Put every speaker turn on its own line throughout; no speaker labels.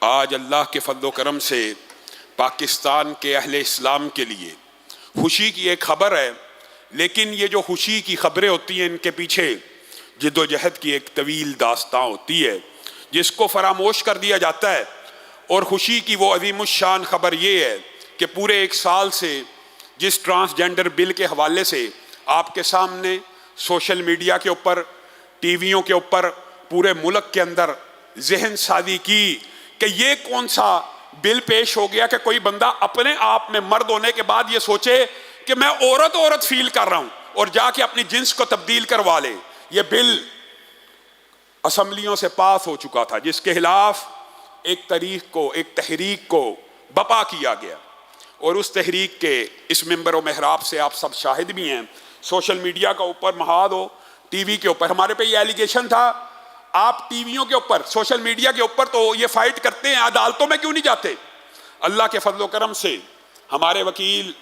آج اللہ کے فضل و کرم سے پاکستان کے اہل اسلام کے لیے خوشی کی ایک خبر ہے، لیکن یہ جو خوشی کی خبریں ہوتی ہیں ان کے پیچھے جد و جہد کی ایک طویل داستاں ہوتی ہے جس کو فراموش کر دیا جاتا ہے۔ اور خوشی کی وہ عظیم الشان خبر یہ ہے کہ پورے ایک سال سے جس ٹرانسجینڈر بل کے حوالے سے آپ کے سامنے سوشل میڈیا کے اوپر، ٹی ویوں کے اوپر، پورے ملک کے اندر ذہن سازی کی کہ یہ کون سا بل پیش ہو گیا کہ کوئی بندہ اپنے آپ میں مرد ہونے کے بعد یہ سوچے کہ میں عورت فیل کر رہا ہوں اور جا کے اپنی جنس کو تبدیل کروا لے۔ یہ بل اسمبلیوں سے پاس ہو چکا تھا جس کے خلاف ایک تحریک کو بپا کیا گیا، اور اس تحریک کے اس منبر و محراب سے آپ سب شاہد بھی ہیں، سوشل میڈیا کا اوپر محاذ ہو، ٹی وی کے اوپر ہمارے پہ یہ ایلیگیشن تھا، آپ ٹی ویوں کے اوپر، سوشل میڈیا کے اوپر تو یہ فائٹ کرتے ہیں، عدالتوں میں کیوں نہیں جاتے؟ اللہ کے فضل و کرم سے ہمارے وکیل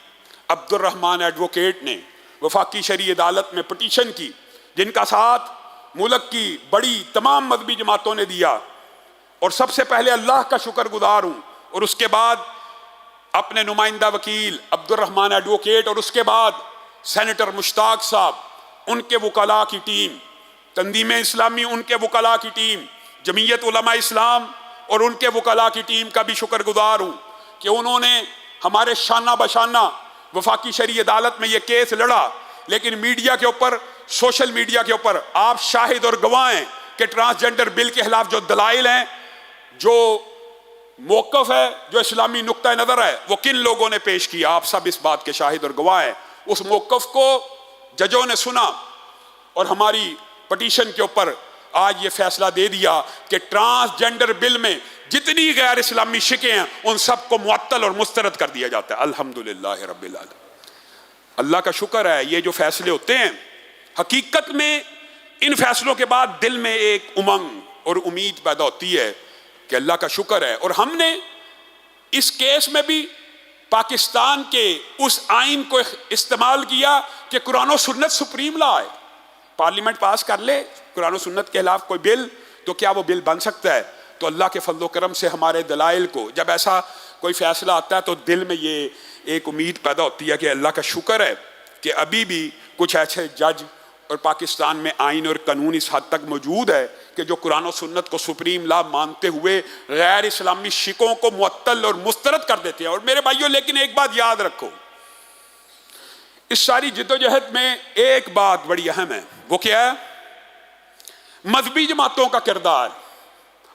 عبد الرحمان ایڈوکیٹ نے وفاقی شرعی عدالت میں پٹیشن کی، جن کا ساتھ ملک کی بڑی تمام مذہبی جماعتوں نے دیا، اور سب سے پہلے اللہ کا شکر گزار ہوں، اور اس کے بعد اپنے نمائندہ وکیل عبد الرحمان ایڈوکیٹ، اور اس کے بعد سینیٹر مشتاق صاحب، ان کے وکلاء کی ٹیم، تنظیم اسلامی ان کے وکلاء کی ٹیم، جمعیت علماء اسلام اور ان کے وکلاء کی ٹیم کا بھی شکر گزار ہوں کہ انہوں نے ہمارے شانہ بشانہ وفاقی شرعی عدالت میں یہ کیس لڑا۔ لیکن میڈیا کے اوپر، سوشل میڈیا کے اوپر آپ شاہد اور گواہ ہیں کہ ٹرانسجینڈر بل کے خلاف جو دلائل ہیں، جو موقف ہے، جو اسلامی نقطہ نظر ہے، وہ کن لوگوں نے پیش کیا، آپ سب اس بات کے شاہد اور گواہ ہیں۔ اس موقف کو ججوں نے سنا اور ہماری پٹیشن کے اوپر آج یہ فیصلہ دے دیا کہ ٹرانسجینڈر بل میں جتنی غیر اسلامی شکیں ہیں ان سب کو معطل اور مسترد کر دیا جاتا ہے۔ الحمدللہ رب العالمین، اللہ کا شکر ہے۔ یہ جو فیصلے ہوتے ہیں حقیقت میں ان فیصلوں کے بعد دل میں ایک امنگ اور امید پیدا ہوتی ہے کہ اللہ کا شکر ہے۔ اور ہم نے اس کیس میں بھی پاکستان کے اس آئین کو استعمال کیا کہ قرآن و سنت سپریم لا ہے، پارلیمنٹ پاس کر لے قرآن و سنت کے خلاف کوئی بل تو کیا وہ بل بن سکتا ہے؟ تو اللہ کے فضل و کرم سے ہمارے دلائل کو جب ایسا کوئی فیصلہ آتا ہے تو دل میں یہ ایک امید پیدا ہوتی ہے کہ اللہ کا شکر ہے کہ ابھی بھی کچھ ایسے جج اور پاکستان میں آئین اور قانون اس حد تک موجود ہے کہ جو قرآن و سنت کو سپریم لا مانتے ہوئے غیر اسلامی شکوں کو معطل اور مسترد کر دیتے ہیں۔ اور میرے بھائیوں، لیکن ایک بات یاد رکھو، اس ساری جدوجہد میں ایک بات بڑی اہم ہے، وہ کیا ہے؟ مذہبی جماعتوں کا کردار۔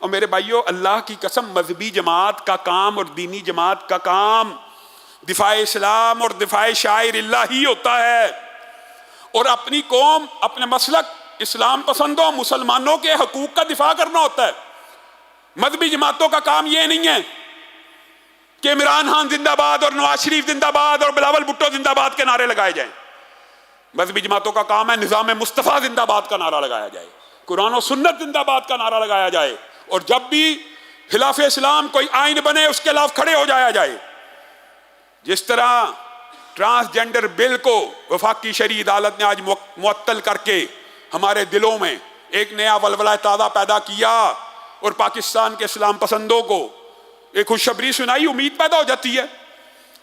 اور میرے بھائیوں، اللہ کی قسم، مذہبی جماعت کا کام اور دینی جماعت کا کام دفاع اسلام اور دفاع شعائر اللہ ہی ہوتا ہے، اور اپنی قوم، اپنے مسلک اسلام پسندوں مسلمانوں کے حقوق کا دفاع کرنا ہوتا ہے۔ مذہبی جماعتوں کا کام یہ نہیں ہے کہ عمران خان زندہ باد اور نواز شریف زندہ باد اور بلاول بھٹو زندہ باد کے نعرے لگائے جائیں۔ مذہبی جماعتوں کا کام ہے نظام مصطفیٰ زندہ باد کا نعرہ لگایا جائے، قرآن و سنت زندہ باد کا نعرہ لگایا جائے، اور جب بھی خلاف اسلام کوئی آئین بنے اس کے خلاف کھڑے ہو جایا جائے۔ جس طرح ٹرانسجینڈر بل کو وفاقی شرعی عدالت نے آج معطل کر کے ہمارے دلوں میں ایک نیا ولولہ تازہ پیدا کیا اور پاکستان کے اسلام پسندوں کو ایک خوشخبری سنائی، امید پیدا ہو جاتی ہے۔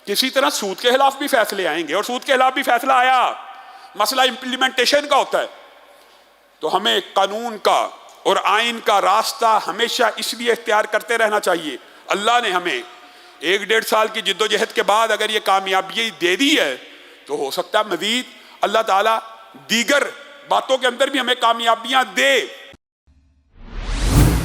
کسی طرح سود کے خلاف بھی فیصلے آئیں گے، اور سود کے خلاف بھی فیصلہ آیا، مسئلہ امپلیمنٹیشن کا ہوتا ہے۔ تو ہمیں قانون کا اور آئین کا راستہ ہمیشہ اس لیے اختیار کرتے رہنا چاہیے۔ اللہ نے ہمیں 1-1.5 سال کی جد و جہد کے بعد اگر یہ کامیابی دے دی ہے تو ہو سکتا ہے مزید اللہ تعالیٰ دیگر باتوں کے اندر بھی ہمیں کامیابیاں دے۔